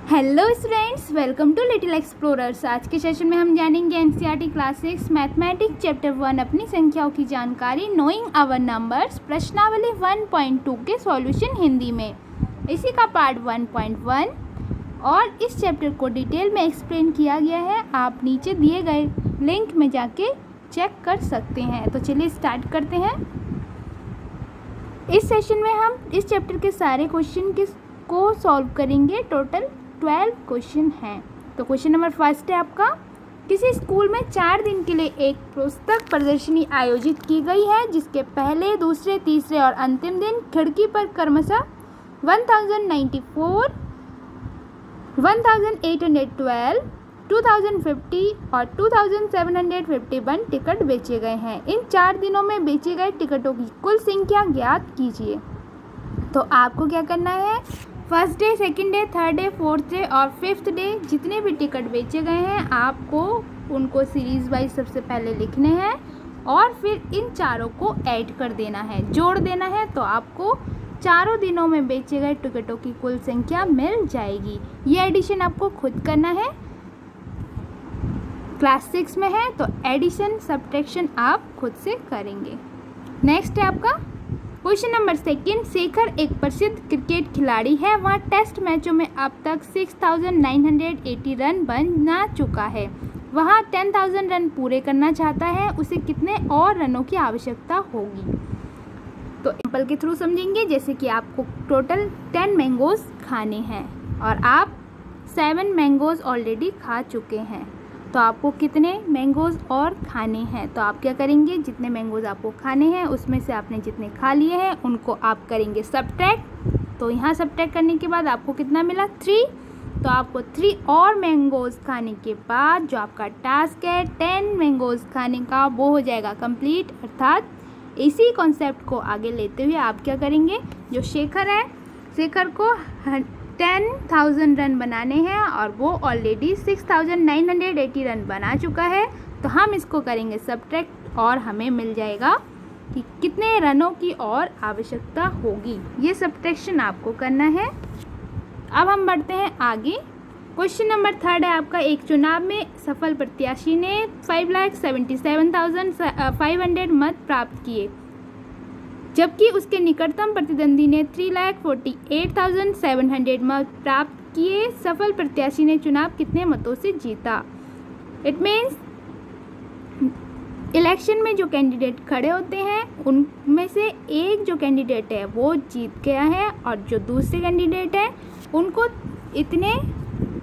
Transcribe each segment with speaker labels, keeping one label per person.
Speaker 1: Hello students, welcome to little explorers. आज के session में हम जानेंगे एनसीईआरटी क्लास 6 मैथमेटिक्स चैप्टर 1 अपनी संख्याओं की जानकारी नोइंग आवर नंबर्स प्रश्नावली 1.2 के सॉल्यूशन हिंदी में। इसी का पार्ट 1.1 और इस चैप्टर को डिटेल में एक्सप्लेन किया गया है। आप नीचे दिए गए लिंक में जाके चेक कर सकते हैं। तो चलिए स्टार्ट करते हैं। इस सेशन में हम इस चैप्टर के सारे क्वेश्चन को सॉल्व करेंगे। टोटल 12 क्वेश्चन हैं। तो क्वेश्चन नंबर फर्स्ट है आपका, किसी स्कूल में 4 दिन के लिए एक पुस्तक प्रदर्शनी आयोजित की गई है, जिसके पहले, दूसरे, तीसरे और अंतिम दिन खिड़की पर क्रमशः 1094, 1812, 2050 और 2751 टिकट बेचे गए हैं। इन 4 दिनों में बेचे गए टिकटों की कुल संख्या ज्ञात कीजिए। तो आपको क्या करना है, first day, second day, third day, fourth day और फिफ्थ डे जितने भी टिकट बेचे गए हैं आपको उनको सीरीज़ वाइज सबसे पहले लिखने हैं और फिर इन चारों को ऐड कर देना है, जोड़ देना है। तो आपको चारों दिनों में बेचे गए टिकटों की कुल संख्या मिल जाएगी। ये एडिशन आपको खुद करना है। क्लास 6 में है तो एडिशन सब्ट्रैक्शन आप खुद से करेंगे। नेक्स्ट है आपका क्वेश्चन नंबर सेकंड, शेखर एक प्रसिद्ध क्रिकेट खिलाड़ी है। वह टेस्ट मैचों में अब तक 6980 रन बना चुका है। वह 10,000 रन पूरे करना चाहता है। उसे कितने और रनों की आवश्यकता होगी? तो एग्जाम्पल के थ्रू समझेंगे। जैसे कि आपको टोटल 10 मैंगोज़ खाने हैं और आप 7 मैंगोज़ ऑलरेडी खा चुके हैं। तो आपको कितने मैंगोज़ और खाने हैं? तो आप क्या करेंगे, जितने मैंगोज़ आपको खाने हैं उसमें से आपने जितने खा लिए हैं उनको आप करेंगे सब्ट्रैक्ट। तो यहाँ सब्ट्रैक्ट करने के बाद आपको कितना मिला, 3। तो आपको 3 और मैंगोज़ खाने के बाद जो आपका टास्क है 10 मैंगोज़ खाने का, वो हो जाएगा कंप्लीट। अर्थात इसी कॉन्सेप्ट को आगे लेते हुए आप क्या करेंगे, जो शेखर है, शेखर को 10,000 रन बनाने हैं और वो ऑलरेडी 6980 रन बना चुका है। तो हम इसको करेंगे सब्ट्रैक्ट और हमें मिल जाएगा कि कितने रनों की और आवश्यकता होगी। ये सब्ट्रैक्शन आपको करना है। अब हम बढ़ते हैं आगे। क्वेश्चन नंबर थर्ड है आपका, एक चुनाव में सफल प्रत्याशी ने 5,77,500 मत प्राप्त किए, जबकि उसके निकटतम प्रतिद्वंदी ने 3,48,700 मत प्राप्त किए। सफल प्रत्याशी ने चुनाव कितने मतों से जीता? इट मीन्स इलेक्शन में जो कैंडिडेट खड़े होते हैं उनमें से एक जो कैंडिडेट है वो जीत गया है और जो दूसरे कैंडिडेट है उनको इतने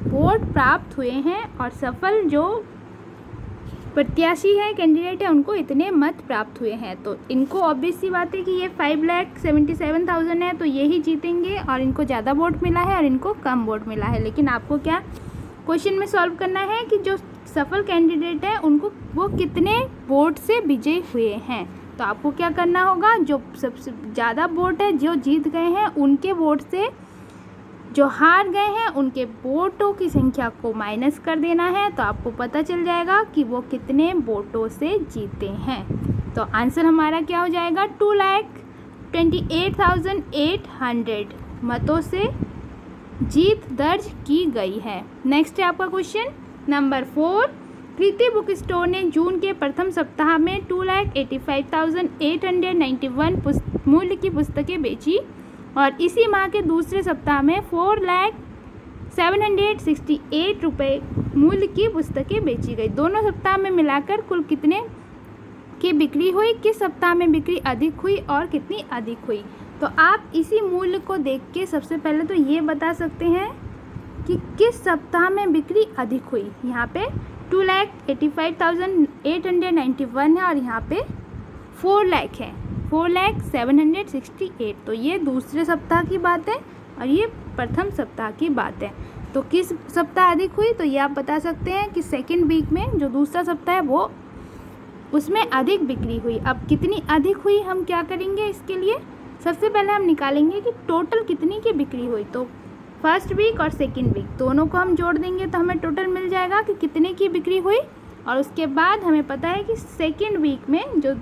Speaker 1: वोट प्राप्त हुए हैं और सफल जो प्रत्याशी है, कैंडिडेट है, उनको इतने मत प्राप्त हुए हैं। तो इनको ऑब्वियस सी बात है कि ये 5,77,000 है तो ये ही जीतेंगे और इनको ज़्यादा वोट मिला है और इनको कम वोट मिला है। लेकिन आपको क्या क्वेश्चन में सॉल्व करना है कि जो सफल कैंडिडेट है उनको वो कितने वोट से विजयी हुए हैं। तो आपको क्या करना होगा, जो सबसे ज़्यादा वोट है जो जीत गए हैं उनके वोट से जो हार गए हैं उनके वोटों की संख्या को माइनस कर देना है। तो आपको पता चल जाएगा कि वो कितने वोटों से जीते हैं। तो आंसर हमारा क्या हो जाएगा, 2,28,800 मतों से जीत दर्ज की गई है। नेक्स्ट है आपका क्वेश्चन नंबर 4, कृति बुक स्टोर ने जून के प्रथम सप्ताह में 2,85,891 मूल्य की पुस्तकें बेची और इसी माह के दूसरे सप्ताह में 4,07,68 रुपये मूल्य की पुस्तकें बेची गई। दोनों सप्ताह में मिलाकर कुल कितने की बिक्री हुई? किस सप्ताह में बिक्री अधिक हुई और कितनी अधिक हुई? तो आप इसी मूल्य को देख के सबसे पहले तो ये बता सकते हैं कि किस सप्ताह में बिक्री अधिक हुई। यहाँ पे 2,85,891 है और यहाँ पे 4 लाख है, 4,07,68। तो ये दूसरे सप्ताह की बात है और ये प्रथम सप्ताह की बात है। तो किस सप्ताह अधिक हुई? तो ये आप बता सकते हैं कि सेकेंड वीक में जो दूसरा सप्ताह है वो उसमें अधिक बिक्री हुई। अब कितनी अधिक हुई हम क्या करेंगे, इसके लिए सबसे पहले हम निकालेंगे कि टोटल कितनी की बिक्री हुई। तो फर्स्ट वीक और सेकेंड वीक दोनों को हम जोड़ देंगे तो हमें टोटल मिल जाएगा कि कितने की बिक्री हुई। और उसके बाद हमें पता है कि सेकेंड वीक में जो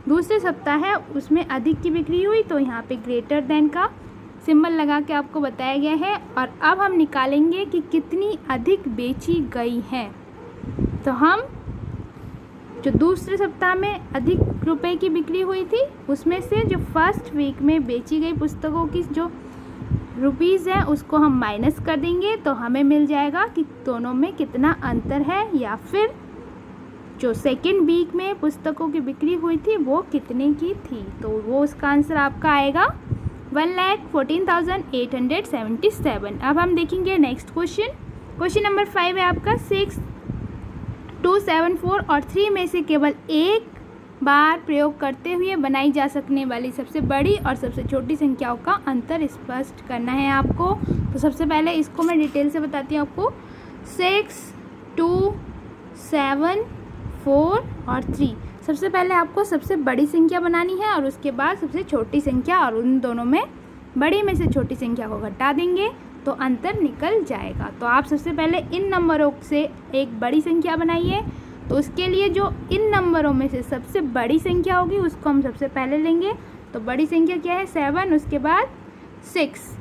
Speaker 1: दूसरे सप्ताह है उसमें अधिक की बिक्री हुई। तो यहाँ पे ग्रेटर देन का सिंबल लगा के आपको बताया गया है। और अब हम निकालेंगे कि कितनी अधिक बेची गई हैं। तो हम जो दूसरे सप्ताह में अधिक रुपए की बिक्री हुई थी उसमें से जो फर्स्ट वीक में बेची गई पुस्तकों की जो रुपीज़ है उसको हम माइनस कर देंगे, तो हमें मिल जाएगा कि दोनों में कितना अंतर है, या फिर जो सेकेंड वीक में पुस्तकों की बिक्री हुई थी वो कितने की थी। तो वो उसका आंसर आपका आएगा 1,14,877। अब हम देखेंगे नेक्स्ट क्वेश्चन नंबर 5 है आपका 6, 2, 7, 4 और 3 में से केवल एक बार प्रयोग करते हुए बनाई जा सकने वाली सबसे बड़ी और सबसे छोटी संख्याओं का अंतर स्पष्ट करना है आपको। तो सबसे पहले इसको मैं डिटेल से बताती हूँ आपको। 6, 2, 7, 4 और 3, सबसे पहले आपको सबसे बड़ी संख्या बनानी है और उसके बाद सबसे छोटी संख्या, और उन दोनों में बड़ी में से छोटी संख्या को घटा देंगे तो अंतर निकल जाएगा। तो आप सबसे पहले इन नंबरों से एक बड़ी संख्या बनाइए। तो उसके लिए जो इन नंबरों में से सबसे बड़ी संख्या होगी उसको हम सबसे पहले लेंगे। तो बड़ी संख्या क्या है 7, उसके बाद 6,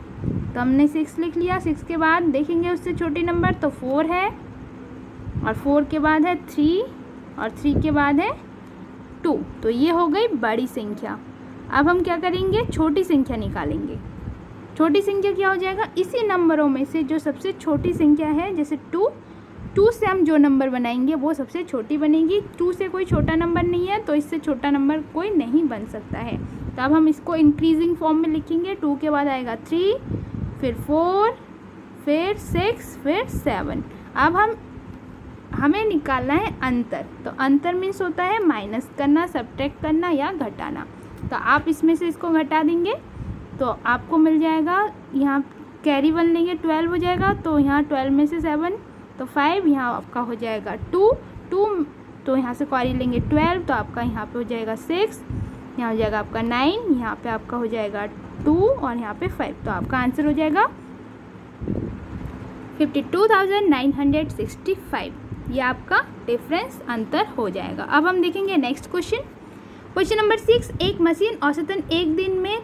Speaker 1: तो हमने 6 लिख लिया। 6 के बाद देखेंगे उससे छोटी नंबर तो 4 है, और 4 के बाद है 3, और 3 के बाद है 2। तो ये हो गई बड़ी संख्या। अब हम क्या करेंगे, छोटी संख्या निकालेंगे। छोटी संख्या क्या हो जाएगा, इसी नंबरों में से जो सबसे छोटी संख्या है, जैसे 2 से हम जो नंबर बनाएंगे वो सबसे छोटी बनेगी। 2 से कोई छोटा नंबर नहीं है तो इससे छोटा नंबर कोई नहीं बन सकता है। तो अब हम इसको इंक्रीजिंग फॉर्म में लिखेंगे। 2 के बाद आएगा 3, फिर 4, फिर 6, फिर 7। अब हमें निकालना है अंतर। तो अंतर मीन्स होता है माइनस करना, सब्ट्रैक्ट करना या घटाना। तो आप इसमें से इसको घटा देंगे तो आपको मिल जाएगा, यहाँ कैरी 1 लेंगे 12 हो जाएगा। तो यहाँ 12 में से 7 तो 5, यहाँ आपका हो जाएगा 2, तो यहाँ से क्वारी लेंगे 12 तो आपका यहाँ पे हो जाएगा 6, यहाँ हो जाएगा आपका 9, यहाँ पे आपका हो जाएगा 2 और यहाँ पे 5। तो आपका आंसर हो जाएगा 52,965। ये आपका डिफरेंस अंतर हो जाएगा। अब हम देखेंगे नेक्स्ट क्वेश्चन नंबर 6। एक मशीन औसतन एक दिन में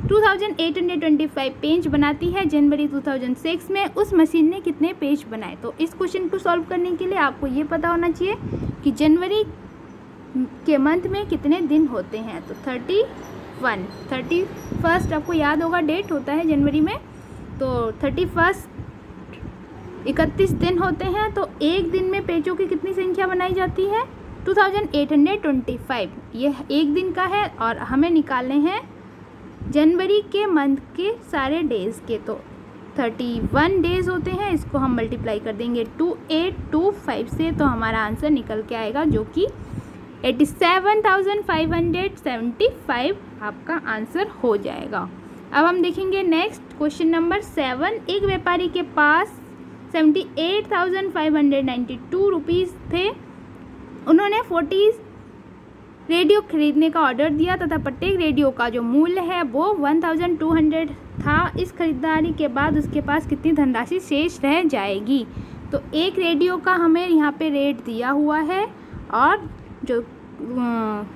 Speaker 1: 2825 पेज बनाती है। जनवरी 2006 में उस मशीन ने कितने पेज बनाए। तो इस क्वेश्चन को सॉल्व करने के लिए आपको ये पता होना चाहिए कि जनवरी के मंथ में कितने दिन होते हैं। तो 31 आपको याद होगा डेट होता है जनवरी में। तो 31 31 दिन होते हैं। तो एक दिन में पेजों की कितनी संख्या बनाई जाती है 2825। यह एक दिन का है और हमें निकालने हैं जनवरी के मंथ के सारे डेज़ के। तो 31 डेज़ होते हैं, इसको हम मल्टीप्लाई कर देंगे 2825 से, तो हमारा आंसर निकल के आएगा जो कि 87,575 आपका आंसर हो जाएगा। अब हम देखेंगे नेक्स्ट क्वेश्चन नंबर 7। एक व्यापारी के पास 78,592 रुपीज़ थे। उन्होंने 40 रेडियो खरीदने का ऑर्डर दिया तथा प्रत्येक रेडियो का जो मूल्य है वो 1200 था। इस खरीदारी के बाद उसके पास कितनी धनराशि शेष रह जाएगी। तो एक रेडियो का हमें यहाँ पे रेट दिया हुआ है और जो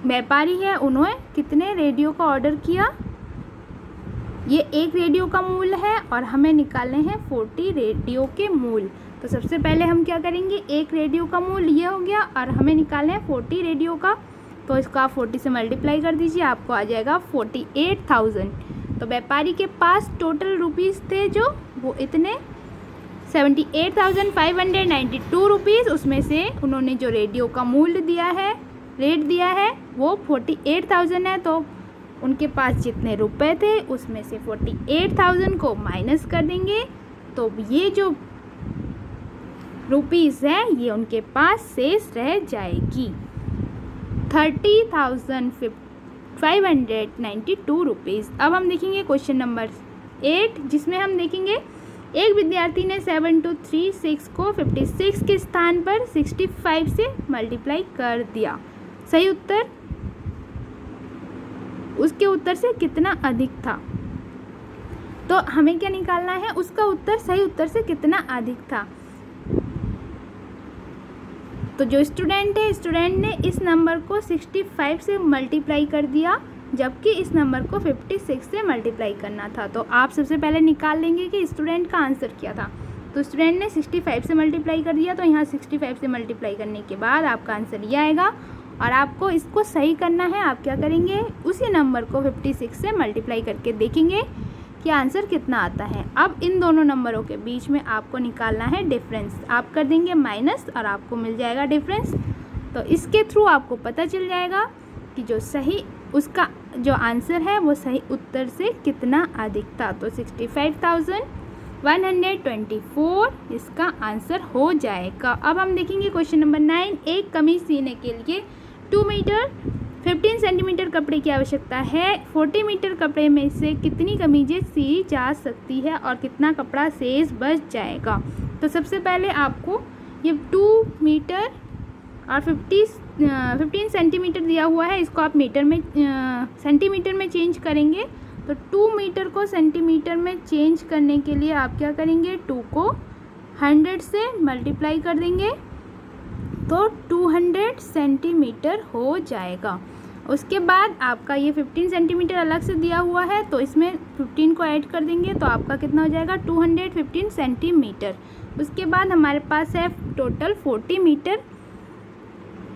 Speaker 1: व्यापारी है उन्होंने कितने रेडियो का ऑर्डर किया, ये एक रेडियो का मूल्य है और हमें निकालने हैं 40 रेडियो के मूल्य। तो सबसे पहले हम क्या करेंगे, एक रेडियो का मूल्य ये हो गया और हमें निकालना है 40 रेडियो का। तो इसको आप 40 से मल्टीप्लाई कर दीजिए, आपको आ जाएगा 48,000। तो व्यापारी के पास टोटल रुपीज़ थे जो वो इतने 78,592 रुपीज़, उसमें से उन्होंने जो रेडियो का मूल्य दिया है, रेट दिया है वो 48,000 है। तो उनके पास जितने रुपए थे उसमें से 48,000 को माइनस कर देंगे। तो ये जो रुपीज़ है ये उनके पास शेष रह जाएगी 30,592 रुपीज़। अब हम देखेंगे क्वेश्चन नंबर 8, जिसमें हम देखेंगे एक विद्यार्थी ने 7236 को 56 के स्थान पर 65 से मल्टीप्लाई कर दिया। सही उत्तर उसके उत्तर से कितना अधिक था। तो हमें क्या निकालना है, उसका उत्तर सही उत्तर से कितना अधिक था। तो जो स्टूडेंट है, स्टूडेंट ने इस नंबर को 65 से मल्टीप्लाई कर दिया जबकि इस नंबर को 56 से मल्टीप्लाई करना था। तो आप सबसे पहले निकाल लेंगे कि स्टूडेंट का आंसर क्या था। तो स्टूडेंट ने 65 से मल्टीप्लाई कर दिया, तो यहाँ 65 से मल्टीप्लाई करने के बाद आपका आंसर ये आएगा और आपको इसको सही करना है। आप क्या करेंगे, उसी नंबर को 56 से मल्टीप्लाई करके देखेंगे कि आंसर कितना आता है। अब इन दोनों नंबरों के बीच में आपको निकालना है डिफरेंस। आप कर देंगे माइनस और आपको मिल जाएगा डिफरेंस। तो इसके थ्रू आपको पता चल जाएगा कि जो सही उसका जो आंसर है वो सही उत्तर से कितना अधिक था। तो 65,124 इसका आंसर हो जाएगा। अब हम देखेंगे क्वेश्चन नंबर 9। एक कमीज सीने के लिए 2 मीटर 15 सेंटीमीटर कपड़े की आवश्यकता है। 40 मीटर कपड़े में से कितनी कमीजें सी जा सकती है और कितना कपड़ा शेष बच जाएगा। तो सबसे पहले आपको ये 2 मीटर और 15 सेंटीमीटर दिया हुआ है, इसको आप मीटर में सेंटीमीटर में चेंज करेंगे। तो 2 मीटर को सेंटीमीटर में चेंज करने के लिए आप क्या करेंगे, 2 को 100 से मल्टीप्लाई कर देंगे तो 200 सेंटीमीटर हो जाएगा। उसके बाद आपका ये 15 सेंटीमीटर अलग से दिया हुआ है, तो इसमें 15 को ऐड कर देंगे तो आपका कितना हो जाएगा, 215 सेंटीमीटर। उसके बाद हमारे पास है टोटल 40 मीटर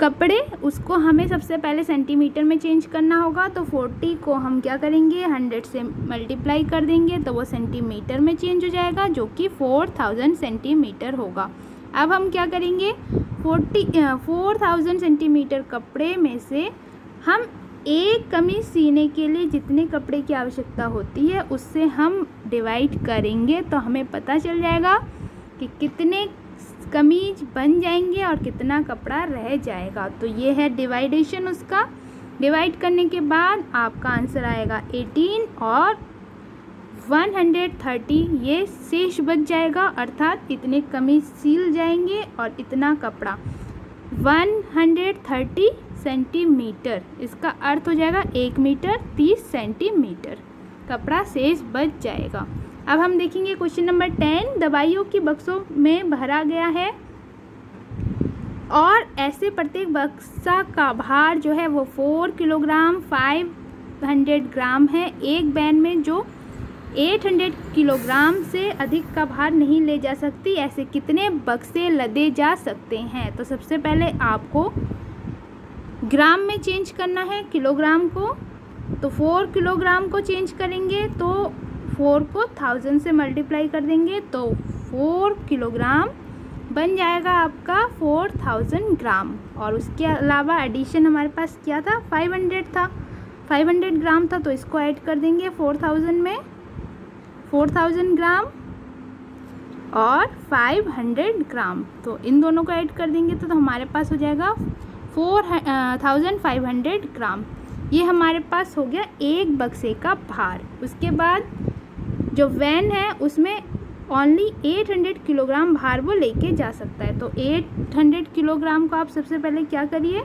Speaker 1: कपड़े, उसको हमें सबसे पहले सेंटीमीटर में चेंज करना होगा। तो 40 को हम क्या करेंगे, 100 से मल्टीप्लाई कर देंगे तो वो सेंटीमीटर में चेंज हो जाएगा, जो कि 4000 सेंटीमीटर होगा। अब हम क्या करेंगे, 4000 सेंटीमीटर कपड़े में से हम एक कमीज सीने के लिए जितने कपड़े की आवश्यकता होती है उससे हम डिवाइड करेंगे, तो हमें पता चल जाएगा कि कितने कमीज बन जाएंगे और कितना कपड़ा रह जाएगा। तो ये है डिवाइडेशन उसका। डिवाइड करने के बाद आपका आंसर आएगा 18 और 130 ये शेष बच जाएगा, अर्थात इतने कमीज सील जाएंगे और इतना कपड़ा 130 सेंटीमीटर, इसका अर्थ हो जाएगा 1 मीटर 30 सेंटीमीटर कपड़ा शेष बच जाएगा। अब हम देखेंगे क्वेश्चन नंबर 10। दवाइयों की बक्सों में भरा गया है और ऐसे प्रत्येक बक्सा का भार जो है वो 4 किलोग्राम 500 ग्राम है। एक वैन में जो 800 किलोग्राम से अधिक का भार नहीं ले जा सकती, ऐसे कितने बक्से लदे जा सकते हैं। तो सबसे पहले आपको ग्राम में चेंज करना है किलोग्राम को, तो 4 किलोग्राम को चेंज करेंगे तो 4 को 1000 से मल्टीप्लाई कर देंगे तो 4 किलोग्राम बन जाएगा आपका 4000 ग्राम। और उसके अलावा एडिशन हमारे पास क्या था, 500 था, 500 ग्राम था, तो इसको ऐड कर देंगे 4000 में, 4000 ग्राम और 500 ग्राम, तो इन दोनों को ऐड कर देंगे तो हमारे पास हो जाएगा 4500 ग्राम। ये हमारे पास हो गया एक बक्से का भार। उसके बाद जो वैन है उसमें ओनली 800 किलोग्राम भार वो लेके जा सकता है। तो 800 किलोग्राम को आप सबसे पहले क्या करिए,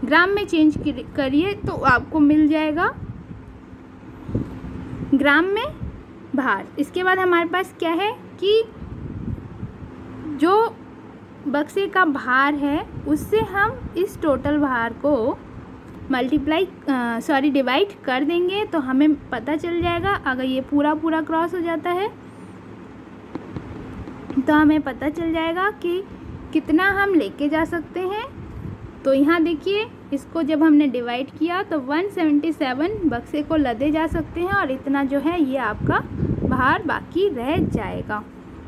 Speaker 1: ग्राम में चेंज करिए तो आपको मिल जाएगा ग्राम में भार। इसके बाद हमारे पास क्या है कि जो बक्से का भार है उससे हम इस टोटल भार को डिवाइड कर देंगे तो हमें पता चल जाएगा। अगर ये पूरा क्रॉस हो जाता है तो हमें पता चल जाएगा कि कितना हम लेके जा सकते हैं। तो यहाँ देखिए, इसको जब हमने डिवाइड किया तो 177 बक्से को लदे जा सकते हैं और इतना जो है ये आपका भार बाकी रह जाएगा।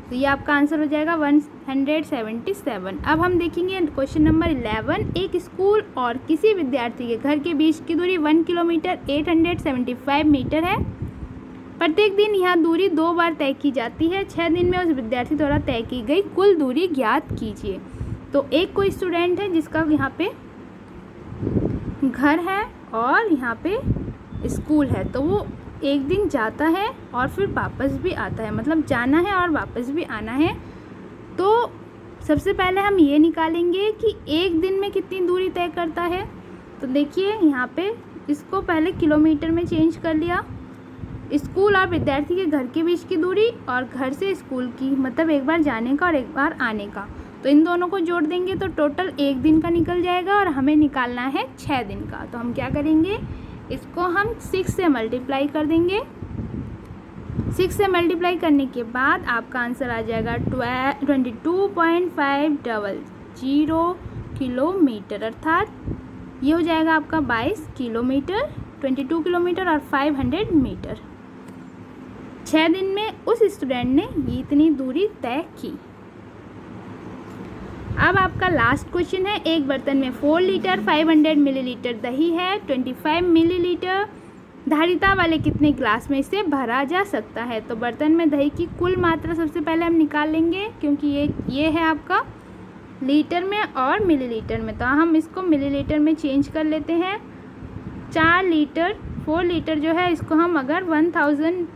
Speaker 1: तो ये आपका आंसर हो जाएगा 177। अब हम देखेंगे क्वेश्चन नंबर 11। एक स्कूल और किसी विद्यार्थी के घर के बीच की दूरी 1 किलोमीटर 875 मीटर है। प्रत्येक दिन यह दूरी 2 बार तय की जाती है। 6 दिन में उस विद्यार्थी द्वारा तय की गई कुल दूरी ज्ञात कीजिए। तो एक कोई स्टूडेंट है जिसका यहाँ पे घर है और यहाँ पे स्कूल है, तो वो एक दिन जाता है और फिर वापस भी आता है, मतलब जाना है और वापस भी आना है। तो सबसे पहले हम ये निकालेंगे कि एक दिन में कितनी दूरी तय करता है। तो देखिए यहाँ पे इसको पहले किलोमीटर में चेंज कर लिया। स्कूल और विद्यार्थी के घर के बीच की दूरी और घर से स्कूल की, मतलब एक बार जाने का और एक बार आने का, तो इन दोनों को जोड़ देंगे तो टोटल एक दिन का निकल जाएगा और हमें निकालना है 6 दिन का। तो हम क्या करेंगे, इसको हम 6 से मल्टीप्लाई कर देंगे। 6 से मल्टीप्लाई करने के बाद आपका आंसर आ जाएगा 22.500 किलोमीटर, अर्थात ये हो जाएगा आपका 22 किलोमीटर, 22 किलोमीटर और 500 मीटर। 6 दिन में उस स्टूडेंट ने ये इतनी दूरी तय की। अब आपका लास्ट क्वेश्चन है, एक बर्तन में 4 लीटर 500 मिलीलीटर दही है, 25 मिलीलीटर धारिता वाले कितने ग्लास में इसे भरा जा सकता है। तो बर्तन में दही की कुल मात्रा सबसे पहले हम निकाल लेंगे, क्योंकि ये है आपका लीटर में और मिलीलीटर में, तो हम इसको मिलीलीटर में चेंज कर लेते हैं। 4 लीटर जो है इसको हम अगर 1000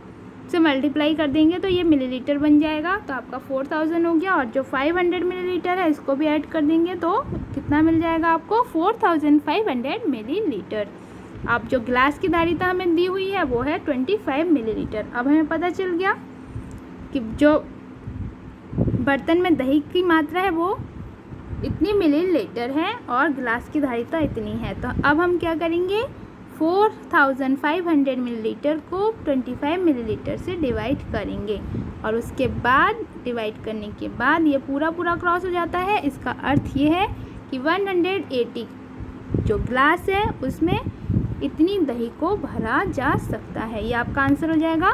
Speaker 1: से मल्टीप्लाई कर देंगे तो ये मिलीलीटर बन जाएगा, तो आपका 4000 हो गया। और जो 500 मिलीलीटर है इसको भी ऐड कर देंगे तो कितना मिल जाएगा आपको 4500 मिलीलीटर। अब जो ग्लास की धारिता हमें दी हुई है वो है 25 मिलीलीटर। अब हमें पता चल गया कि जो बर्तन में दही की मात्रा है वो इतनी मिलीलीटर है और ग्लास की धारिता इतनी है। तो अब हम क्या करेंगे, 4500 मिलीलीटर को 25 मिलीलीटर से डिवाइड करेंगे और उसके बाद डिवाइड करने के बाद ये पूरा क्रॉस हो जाता है। इसका अर्थ ये है कि 180 जो ग्लास है उसमें इतनी दही को भरा जा सकता है। ये आपका आंसर हो जाएगा।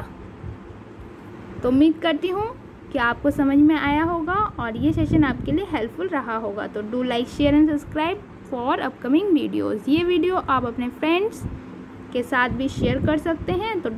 Speaker 1: तो उम्मीद करती हूँ कि आपको समझ में आया होगा और ये सेशन आपके लिए हेल्पफुल रहा होगा। तो do like, share and subscribe for upcoming videos. ये वीडियो आप अपने फ्रेंड्स के साथ भी शेयर कर सकते हैं। तो